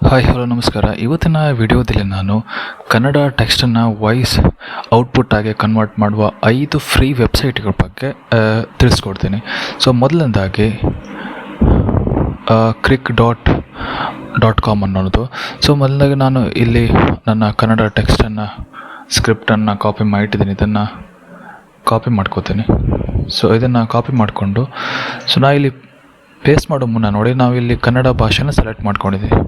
Hi hello ನಮಸ್ಕಾರ. ಇವತ್ತಿನ ವಿಡಿಯೋದಲ್ಲಿ ನಾನು ಕನ್ನಡ ಟೆಕ್ಸ್ಟನ್ನು ವಾಯ್ಸ್ ಔಟ್ಪುಟ್ ಆಗಿ ಕನ್ವರ್ಟ್ ಮಾಡುವ 5 ಫ್ರೀ ವೆಬ್ಸೈಟ್ಗಳ ಬಗ್ಗೆ ತಿಳಿಸ್ಕೊಡ್ತೀನಿ. ಸೊ ಮೊದಲನೇದಾಗಿ crick.com ಅನ್ನೋದು. ಸೊ ಮೊದಲನೇದಾಗಿ ನಾನು ಇಲ್ಲಿ ನನ್ನ ಕನ್ನಡ ಟೆಕ್ಸ್ಟನ್ನು ಸ್ಕ್ರಿಪ್ಟನ್ನು ಕಾಪಿ ಮಾಡಿಟ್ಟಿದ್ದೀನಿ. ಇದನ್ನು ಕಾಪಿ ಮಾಡ್ಕೋತೀನಿ. ಸೊ ಇದನ್ನು ಕಾಪಿ ಮಾಡಿಕೊಂಡು ನಾ ಇಲ್ಲಿ ಪೇಸ್ಟ್ ಮಾಡೋ ಮುನ್ನ ನೋಡಿ, ನಾವು ಇಲ್ಲಿ ಕನ್ನಡ ಭಾಷೆನ ಸೆಲೆಕ್ಟ್ ಮಾಡ್ಕೊಂಡಿದ್ದೀವಿ.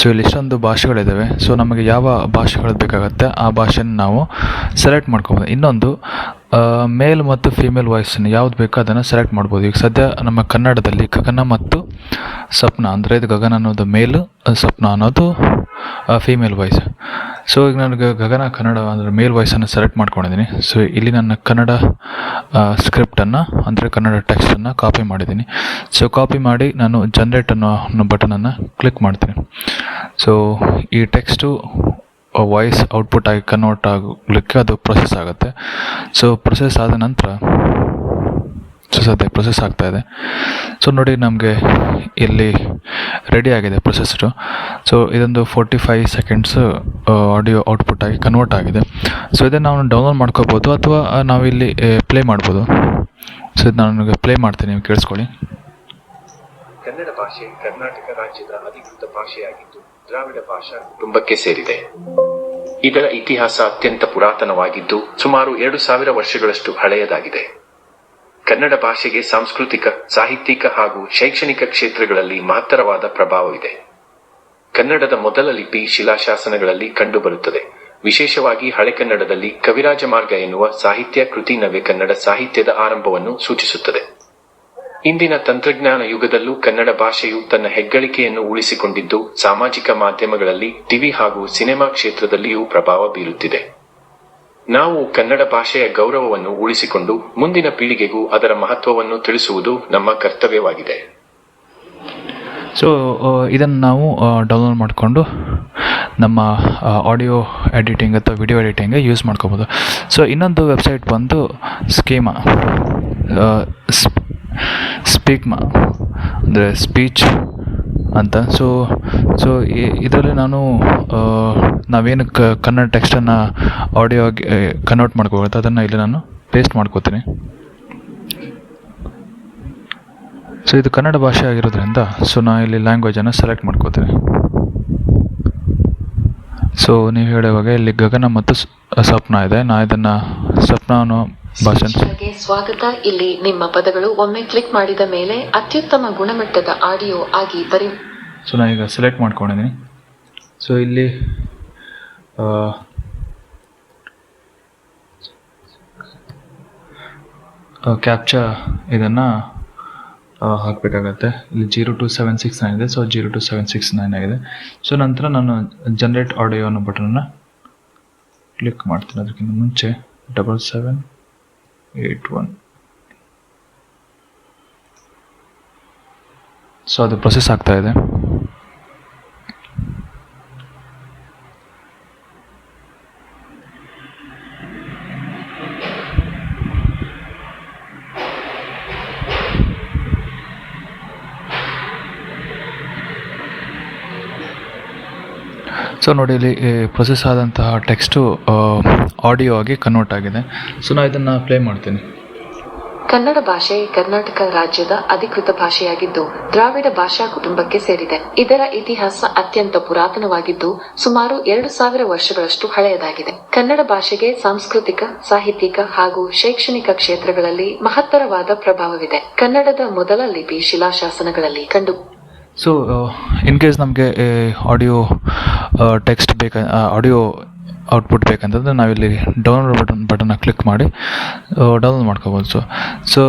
ಸೊ ಇಲ್ಲಿ ಇಷ್ಟೊಂದು ಭಾಷೆಗಳಿದ್ದಾವೆ. ಸೊ ನಮಗೆ ಯಾವ ಭಾಷೆಗಳು ಬೇಕಾಗುತ್ತೆ ಆ ಭಾಷೆನ ನಾವು ಸೆಲೆಕ್ಟ್ ಮಾಡ್ಕೊಬೋದು. ಇನ್ನೊಂದು ಮೇಲ್ ಮತ್ತು ಫೀಮೇಲ್ ವಾಯ್ಸನ್ನು ಯಾವ್ದು ಬೇಕೋ ಅದನ್ನು ಸೆಲೆಕ್ಟ್ ಮಾಡ್ಬೋದು. ಈಗ ಸದ್ಯ ನಮ್ಮ ಕನ್ನಡದಲ್ಲಿ ಗಗನ ಮತ್ತು ಸ್ವಪ್ನ, ಅಂದರೆ ಇದು ಗಗನ ಅನ್ನೋದು ಮೇಲ್, ಸ್ವಪ್ನ ಅನ್ನೋದು ಫೀಮೇಲ್ ವಾಯ್ಸ್. ಸೊ ಈಗ ನನಗೆ ಗಗನ ಕನ್ನಡ ಅಂದರೆ ಮೇಲ್ ವಾಯ್ಸನ್ನು ಸೆಲೆಕ್ಟ್ ಮಾಡ್ಕೊಂಡಿದ್ದೀನಿ. ಸೊ ಇಲ್ಲಿ ನನ್ನ ಕನ್ನಡ ಸ್ಕ್ರಿಪ್ಟನ್ನು ಅಂದರೆ ಕನ್ನಡ ಟೆಕ್ಸ್ಟನ್ನು ಕಾಪಿ ಮಾಡಿದ್ದೀನಿ. ಸೊ ಕಾಪಿ ಮಾಡಿ ನಾನು ಜನ್ರೇಟ್ ಅನ್ನೋ ಬಟನನ್ನು ಕ್ಲಿಕ್ ಮಾಡ್ತೀನಿ. ಸೊ ಈ ಟೆಕ್ಸ್ಟು ವಾಯ್ಸ್ ಔಟ್ಪುಟ್ ಆಗಿ ಕನ್ವರ್ಟ್ ಆಗಲಿಕ್ಕೆ ಅದು ಪ್ರೊಸೆಸ್ ಆಗುತ್ತೆ. ಸೊ ಪ್ರೊಸೆಸ್ ಆದ ನಂತರ ಸದ್ಯ ಪ್ರೊಸೆಸ್ ಆಗ್ತಾಯಿದೆ. ಸೊ ನೋಡಿ, ನಮಗೆ ಇಲ್ಲಿ ರೆಡಿ ಆಗಿದೆ ಪ್ರೊಸೆಸ್ರು. ಸೊ ಇದೊಂದು 45 ಸೆಕೆಂಡ್ಸ್ ಆಡಿಯೋ ಔಟ್ಪುಟ್ ಆಗಿ ಕನ್ವರ್ಟ್ ಆಗಿದೆ. ಸೊ ಇದನ್ನು ನಾವು ಡೌನ್ಲೋಡ್ ಮಾಡ್ಕೋಬೋದು ಅಥವಾ ನಾವಿಲ್ಲಿ ಪ್ಲೇ ಮಾಡ್ಬೋದು. ಸೊ ಇದು ನನಗೆ ಪ್ಲೇ ಮಾಡ್ತೀನಿ, ನೀವು ಕೇಳಿಸ್ಕೊಳ್ಳಿ. ಕನ್ನಡ ಭಾಷೆ ಕರ್ನಾಟಕ ರಾಜ್ಯದ ಅಧಿಕೃತ ಭಾಷೆಯಾಗಿದ್ದು ದ್ರಾವಿಡ ಭಾಷಾ ಕುಟುಂಬಕ್ಕೆ ಸೇರಿದೆ. ಇದರ ಇತಿಹಾಸ ಅತ್ಯಂತ ಪುರಾತನವಾಗಿದ್ದು ಸುಮಾರು 2000 ವರ್ಷಗಳಷ್ಟು ಹಳೆಯದಾಗಿದೆ. ಕನ್ನಡ ಭಾಷೆಗೆ ಸಾಂಸ್ಕೃತಿಕ, ಸಾಹಿತ್ಯಿಕ ಹಾಗೂ ಶೈಕ್ಷಣಿಕ ಕ್ಷೇತ್ರಗಳಲ್ಲಿ ಮಹತ್ತರವಾದ ಪ್ರಭಾವವಿದೆ. ಕನ್ನಡದ ಮೊದಲ ಲಿಪಿ ಶಿಲಾಶಾಸನಗಳಲ್ಲಿ ಕಂಡುಬರುತ್ತದೆ. ವಿಶೇಷವಾಗಿ ಹಳೆಕನ್ನಡದಲ್ಲಿ ಕವಿರಾಜ ಮಾರ್ಗ ಎನ್ನುವ ಸಾಹಿತ್ಯ ಕೃತಿ ನವ್ಯ ಕನ್ನಡ ಸಾಹಿತ್ಯದ ಆರಂಭವನ್ನು ಸೂಚಿಸುತ್ತದೆ. ಇಂದಿನ ತಂತ್ರಜ್ಞಾನ ಯುಗದಲ್ಲೂ ಕನ್ನಡ ಭಾಷೆಯು ತನ್ನ ಹೆಗ್ಗಳಿಕೆಯನ್ನು ಉಳಿಸಿಕೊಂಡಿದ್ದು ಸಾಮಾಜಿಕ ಮಾಧ್ಯಮಗಳಲ್ಲಿ, ಟಿವಿ ಹಾಗೂ ಸಿನೆಮಾ ಕ್ಷೇತ್ರದಲ್ಲಿಯೂ ಪ್ರಭಾವ ಬೀರುತ್ತಿದೆ. ನಾವು ಕನ್ನಡ ಭಾಷೆಯ ಗೌರವವನ್ನು ಉಳಿಸಿಕೊಂಡು ಮುಂದಿನ ಪೀಳಿಗೆಗೂ ಅದರ ಮಹತ್ವವನ್ನು ತಿಳಿಸುವುದು ನಮ್ಮ ಕರ್ತವ್ಯವಾಗಿದೆ. ಸೊ ಇದನ್ನು ನಾವು ಡೌನ್ಲೋಡ್ ಮಾಡಿಕೊಂಡು ನಮ್ಮ ಆಡಿಯೋ ಎಡಿಟಿಂಗ್ ಅಥವಾ ವಿಡಿಯೋ ಎಡಿಟಿಂಗ್ಗೆ ಯೂಸ್ ಮಾಡ್ಕೋಬೋದು. ಸೊ ಇನ್ನೊಂದು ವೆಬ್ಸೈಟ್ ಬಂದು ಸ್ಕೀಮಾ, ಸ್ಪೀಕ್ಮಾ ಅಂದರೆ ಸ್ಪೀಚ್ ಅಂತ. ಸೊ ಇದರಲ್ಲಿ ನಾವೇನು ಕನ್ನಡ ಟೆಕ್ಸ್ಟನ್ನು ಆಡಿಯೋ ಆಗಿ ಕನ್ವರ್ಟ್ ಮಾಡ್ಕೋಬೋದು ಅದನ್ನು ಇಲ್ಲಿ ನಾನು ಪೇಸ್ಟ್ ಮಾಡ್ಕೋತೀನಿ. ಸೊ ಇದು ಕನ್ನಡ ಭಾಷೆ ಆಗಿರೋದ್ರಿಂದ ನಾನು ಇಲ್ಲಿ ಲ್ಯಾಂಗ್ವೇಜನ್ನು ಸೆಲೆಕ್ಟ್ ಮಾಡ್ಕೋತೀನಿ. ಸೊ ನೀವು ಹೇಳುವಾಗ ಇಲ್ಲಿ ಗಗನ ಮತ್ತು ಸ್ವಪ್ನ ಇದೆ. ನಾ ಇದನ್ನು ಸ್ವಪ್ನ ಅನ್ನೋ ಭಾಷೆ. ಸ್ವಾಗತ. ಇಲ್ಲಿ ನಿಮ್ಮ ಪದಗಳು ಒಮ್ಮೆ ಕ್ಲಿಕ್ ಮಾಡಿದ ಮೇಲೆ ಅತ್ಯುತ್ತಮ ಗುಣಮಟ್ಟದ ಆಡಿಯೋ ಆಗಿ ಸೊ ನಾನು ಈಗ ಸೆಲೆಕ್ಟ್ ಮಾಡ್ಕೊಂಡಿದ್ದೀನಿ. ಸೊ ಇಲ್ಲಿ ಕ್ಯಾಪ್ಚಾ ಇದನ್ನು ಹಾಕಬೇಕಾಗತ್ತೆ. ಇಲ್ಲಿ 02769 ಇದೆ. ಸೊ 02769 ಆಗಿದೆ. ಸೊ ನಂತರ ನಾನು ಜನ್ರೇಟ್ ಆಡಿಯೋ ಅನ್ನೋ ಬಟನನ್ನು ಕ್ಲಿಕ್ ಮಾಡ್ತೀನಿ. ಅದಕ್ಕಿಂತ ಮುಂಚೆ 7781. ಸೊ ಅದು ಪ್ರೊಸೆಸ್ ಆಗ್ತಾ ಇದೆ. ಸೊ ನೋಡಿ, ಇಲ್ಲಿ ಪ್ರೊಸೆಸ್ ಆದಂತಹ ಟೆಕ್ಸ್ಟು ಆಡಿಯೋ ಆಗಿ ಕನ್ವರ್ಟ್ ಆಗಿದೆ. ಸೊ ನಾನು ಇದನ್ನು ಪ್ಲೇ ಮಾಡ್ತೀನಿ. ಕನ್ನಡ ಭಾಷೆ ಕರ್ನಾಟಕ ರಾಜ್ಯದ ಅಧಿಕೃತ ಭಾಷೆಯಾಗಿದ್ದು ದ್ರಾವಿಡ ಭಾಷಾ ಕುಟುಂಬಕ್ಕೆ ಸೇರಿದೆ. ಇದರ ಇತಿಹಾಸ ಅತ್ಯಂತ ಪುರಾತನವಾಗಿದ್ದು ಸುಮಾರು 2000 ವರ್ಷಗಳಷ್ಟು ಹಳೆಯದಾಗಿದೆ. ಕನ್ನಡ ಭಾಷೆಗೆ ಸಾಂಸ್ಕೃತಿಕ, ಸಾಹಿತ್ಯಿಕ ಹಾಗೂ ಶೈಕ್ಷಣಿಕ ಕ್ಷೇತ್ರಗಳಲ್ಲಿ ಮಹತ್ತರವಾದ ಪ್ರಭಾವವಿದೆ. ಕನ್ನಡದ ಮೊದಲ ಲಿಪಿ ಶಿಲಾಶಾಸನಗಳಲ್ಲಿ ಕಂಡು. ಸೊ ಇನ್ ಕೇಸ್ ನಮಗೆ ಆಡಿಯೋ ಟೆಕ್ಸ್ಟ್ ಆಡಿಯೋ ಔಟ್ಪುಟ್ ಬೇಕಂತಂದರೆ ನಾವಿಲ್ಲಿ ಡೌನ್ಲೋಡ್ ಬಟನ್ನ ಕ್ಲಿಕ್ ಮಾಡಿ ಡೌನ್ಲೋಡ್ ಮಾಡ್ಕೋಬೋದು. ಸೊ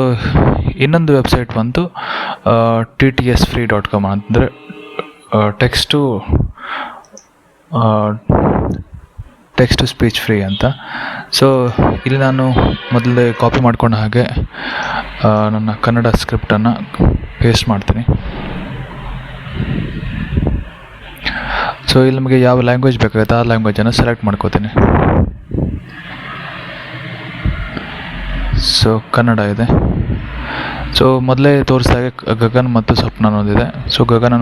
ಇನ್ನೊಂದು ವೆಬ್ಸೈಟ್ ಬಂದು TTSFree.com ಅಂದರೆ ಟೆಕ್ಸ್ಟ್ ಟು ಸ್ಪೀಚ್ ಫ್ರೀ ಅಂತ. ಸೊ ಇಲ್ಲಿ ನಾನು ಮೊದಲೇ ಕಾಪಿ ಮಾಡ್ಕೊಂಡ ಹಾಗೆ ನನ್ನ ಕನ್ನಡ ಸ್ಕ್ರಿಪ್ಟನ್ನು ಪೇಸ್ಟ್ ಮಾಡ್ತೀನಿ. ಸೊ ಇಲ್ಲಿ ನಮಗೆ ಯಾವ ಲ್ಯಾಂಗ್ವೇಜ್ ಬೇಕಾಗುತ್ತೆ ಆ ಲ್ಯಾಂಗ್ವೇಜನ್ನು ಸೆಲೆಕ್ಟ್ ಮಾಡ್ಕೋತೀನಿ. ಸೊ ಕನ್ನಡ ಇದೆ. ಸೊ ಮೊದಲೇ ತೋರಿಸಿದಾಗೆ ಗಗನ್ ಮತ್ತು ಸ್ವಪ್ನ ಅನ್ನೋದಿದೆ. ಸೊ ಗಗನ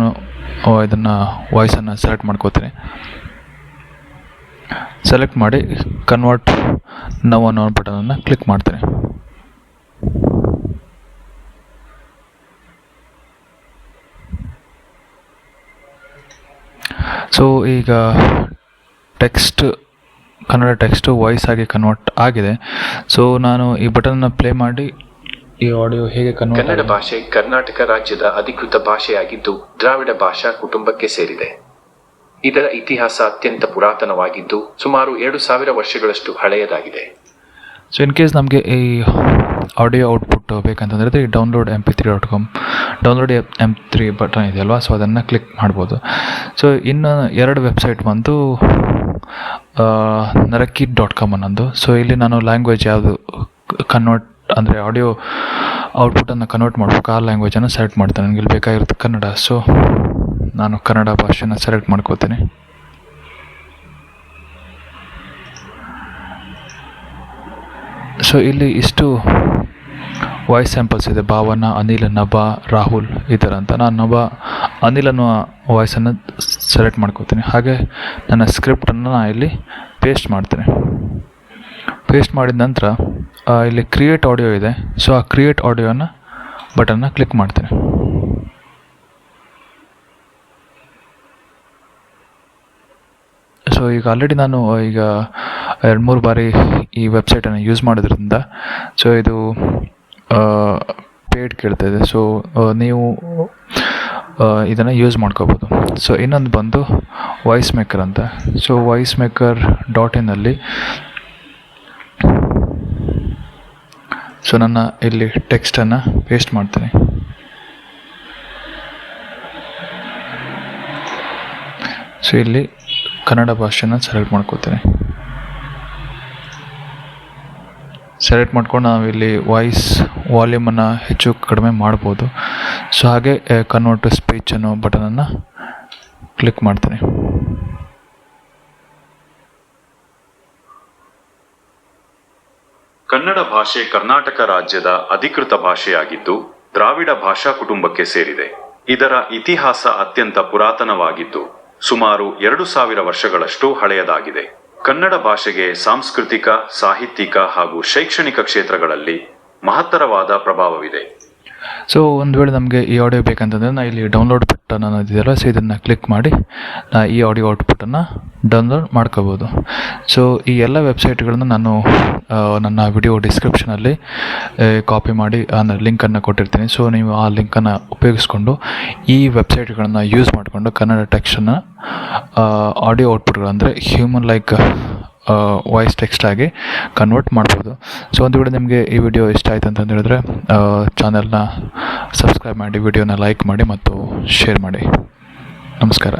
ಇದನ್ನು ವಾಯ್ಸನ್ನು ಸೆಲೆಕ್ಟ್ ಮಾಡ್ಕೋತೀನಿ. ಸೆಲೆಕ್ಟ್ ಮಾಡಿ ಕನ್ವರ್ಟ್ ನೌ ಅನ್ನೋ ಬಟನನ್ನು ಕ್ಲಿಕ್ ಮಾಡ್ತೀನಿ. ಸೊ ಈಗ ಕನ್ನಡ ಟೆಕ್ಸ್ಟು ವಾಯ್ಸ್ ಆಗಿ ಕನ್ವರ್ಟ್ ಆಗಿದೆ. ಸೊ ನಾನು ಈ ಬಟನ್ನ ಪ್ಲೇ ಮಾಡಿ ಈ ಆಡಿಯೋ ಹೇಗೆ ಕನ್ನಡ ಭಾಷೆ ಕರ್ನಾಟಕ ರಾಜ್ಯದ ಅಧಿಕೃತ ಭಾಷೆಯಾಗಿದ್ದು ದ್ರಾವಿಡ ಭಾಷಾ ಕುಟುಂಬಕ್ಕೆ ಸೇರಿದೆ. ಇದರ ಇತಿಹಾಸ ಅತ್ಯಂತ ಪುರಾತನವಾಗಿದ್ದು ಸುಮಾರು 2000 ವರ್ಷಗಳಷ್ಟು ಹಳೆಯದಾಗಿದೆ. ಸೊ ಇನ್ ಕೇಸ್ ನಮಗೆ ಈ ಆಡಿಯೋ ಔಟ್ಪುಟ್ ಬೇಕಂತಂದರೆ ಈ download.mp3.com ಡೌನ್ಲೋಡ್ MP3 ಬಟನ್ ಇದೆಯಲ್ವಾ, ಸೊ ಅದನ್ನು ಕ್ಲಿಕ್ ಮಾಡ್ಬೋದು. ಸೊ ಇನ್ನು 2 ವೆಬ್ಸೈಟ್ ಬಂದು narakit.com ಅನ್ನೊಂದು. ಸೊ ಇಲ್ಲಿ ನಾನು ಲ್ಯಾಂಗ್ವೇಜ್ ಯಾವುದು ಕನ್ವರ್ಟ್ ಅಂದರೆ ಆಡಿಯೋ ಔಟ್ಪುಟನ್ನು ಕನ್ವರ್ಟ್ ಮಾಡಬೇಕು ಆ ಲ್ಯಾಂಗ್ವೇಜನ್ನು ಸೆಲೆಕ್ಟ್ ಮಾಡ್ತೇನೆ. ನನಗೆ ಇಲ್ಲಿ ಬೇಕಾಗಿರುತ್ತೆ ಕನ್ನಡ. ಸೊ ನಾನು ಕನ್ನಡ ಭಾಷೆನ ಸೆಲೆಕ್ಟ್ ಮಾಡ್ಕೋತೀನಿ. ಸೊ ಇಲ್ಲಿ ಇಷ್ಟು ವಾಯ್ಸ್ ಸ್ಯಾಂಪಲ್ಸ್ ಇದೆ. ಭಾವನ, ಅನಿಲ್, ನಭ, ರಾಹುಲ್ ಈ ಥರ ಅಂತ. ನಾನು ಅನಿಲ್ ಅನ್ನೋ ವಾಯ್ಸನ್ನು ಸೆಲೆಕ್ಟ್ ಮಾಡ್ಕೋತೀನಿ. ಹಾಗೆ ನನ್ನ ಸ್ಕ್ರಿಪ್ಟನ್ನು ನಾನು ಇಲ್ಲಿ ಪೇಸ್ಟ್ ಮಾಡ್ತೀನಿ. ಪೇಸ್ಟ್ ಮಾಡಿದ ನಂತರ ಇಲ್ಲಿ ಕ್ರಿಯೇಟ್ ಆಡಿಯೋ ಇದೆ. ಸೊ ಆ ಕ್ರಿಯೇಟ್ ಆಡಿಯೋನ ಬಟನ್ನ ಕ್ಲಿಕ್ ಮಾಡ್ತೀನಿ. ಸೊ ಈಗ ಆಲ್ರೆಡಿ ನಾನು ಈಗ 2-3 ಬಾರಿ ಈ ವೆಬ್ಸೈಟನ್ನು ಯೂಸ್ ಮಾಡೋದ್ರಿಂದ ಸೊ ಇದು ಪೇಯ್ಡ್ ಕೇಳ್ತಾ ಇದೆ. ಸೊ ನೀವು ಇದನ್ನು ಯೂಸ್ ಮಾಡ್ಕೋಬೋದು. ಸೊ ಇನ್ನೊಂದು ಬಂದು ವಾಯ್ಸ್ ಮೇಕರ್ ಅಂತ. So voice maker .in so ನನ್ನ ಇಲ್ಲಿ ಟೆಕ್ಸ್ಟನ್ನು ಪೇಸ್ಟ್ ಮಾಡ್ತೀನಿ. ಸೊ ಇಲ್ಲಿ ಕನ್ನಡ ಭಾಷೆನ ಸೆಲೆಕ್ಟ್ ಮಾಡ್ಕೋತೀನಿ. ಸೆಲೆಕ್ಟ್ ಮಾಡ್ಕೊಂಡು ನಾವಿಲ್ಲಿ ವಾಯ್ಸ್ ವಾಲ್ಯೂಮನ್ನು ಹೆಚ್ಚು ಕಡಿಮೆ ಮಾಡ್ಬೋದು. ಸೊ ಹಾಗೆ ಕನ್ವರ್ಟ್ ಟು ಸ್ಪೀಚ್ ಅನ್ನೋ ಬಟನನ್ನು ಕ್ಲಿಕ್ ಮಾಡ್ತೀನಿ. ಕನ್ನಡ ಭಾಷೆ ಕರ್ನಾಟಕ ರಾಜ್ಯದ ಅಧಿಕೃತ ಭಾಷೆಯಾಗಿದ್ದು ದ್ರಾವಿಡ ಭಾಷಾ ಕುಟುಂಬಕ್ಕೆ ಸೇರಿದೆ. ಇದರ ಇತಿಹಾಸ ಅತ್ಯಂತ ಪುರಾತನವಾಗಿದ್ದು ಸುಮಾರು 2000 ವರ್ಷಗಳಷ್ಟು ಹಳೆಯದಾಗಿದೆ. ಕನ್ನಡ ಭಾಷೆಗೆ ಸಾಂಸ್ಕೃತಿಕ, ಸಾಹಿತ್ಯಿಕ ಹಾಗೂ ಶೈಕ್ಷಣಿಕ ಕ್ಷೇತ್ರಗಳಲ್ಲಿ ಮಹತ್ತರವಾದ ಪ್ರಭಾವವಿದೆ. ಸೊ ಒಂದು ವೇಳೆ ನಮಗೆ ಈ ಆಡಿಯೋ ಬೇಕಂತಂದರೆ ನಾನು ಇಲ್ಲಿ ಡೌನ್ಲೋಡ್ ಬಟನ್ ಅನ್ನೋದಿದೆಯಲ್ಲ, ಸೊ ಇದನ್ನು ಕ್ಲಿಕ್ ಮಾಡಿ ಈ ಆಡಿಯೋ ಔಟ್ಪುಟನ್ನು ಡೌನ್ಲೋಡ್ ಮಾಡ್ಕೋಬೋದು. ಸೊ ಈ ಎಲ್ಲ ವೆಬ್ಸೈಟ್ಗಳನ್ನು ನಾನು ನನ್ನ ವಿಡಿಯೋ ಡಿಸ್ಕ್ರಿಪ್ಷನಲ್ಲಿ ಕಾಪಿ ಮಾಡಿ ಲಿಂಕನ್ನು ಕೊಟ್ಟಿರ್ತೀನಿ. ಸೊ ನೀವು ಆ ಲಿಂಕನ್ನು ಉಪಯೋಗಿಸ್ಕೊಂಡು ಈ ವೆಬ್ಸೈಟ್ಗಳನ್ನು ಯೂಸ್ ಮಾಡಿಕೊಂಡು ಕನ್ನಡ ಟೆಕ್ಸ್ಟನ್ನು ಆಡಿಯೋ ಔಟ್ಪುಟ್ಗಳಂದರೆ ಹ್ಯೂಮನ್ ಲೈಕ್ ವಾಯ್ಸ್ ಟೆಕ್ಸ್ಟ್ ಆಗಿ ಕನ್ವರ್ಟ್ ಮಾಡ್ಬೋದು. ಸೊ ಒಂದು ವೇಳೆ ನಿಮಗೆ ಈ ವಿಡಿಯೋ ಇಷ್ಟ ಆಯಿತು ಅಂತ ಹೇಳಿದ್ರೆ ಚಾನಲ್ನ ಸಬ್ಸ್ಕ್ರೈಬ್ ಮಾಡಿ, ವಿಡಿಯೋನ ಲೈಕ್ ಮಾಡಿ ಮತ್ತು ಶೇರ್ ಮಾಡಿ. ನಮಸ್ಕಾರ.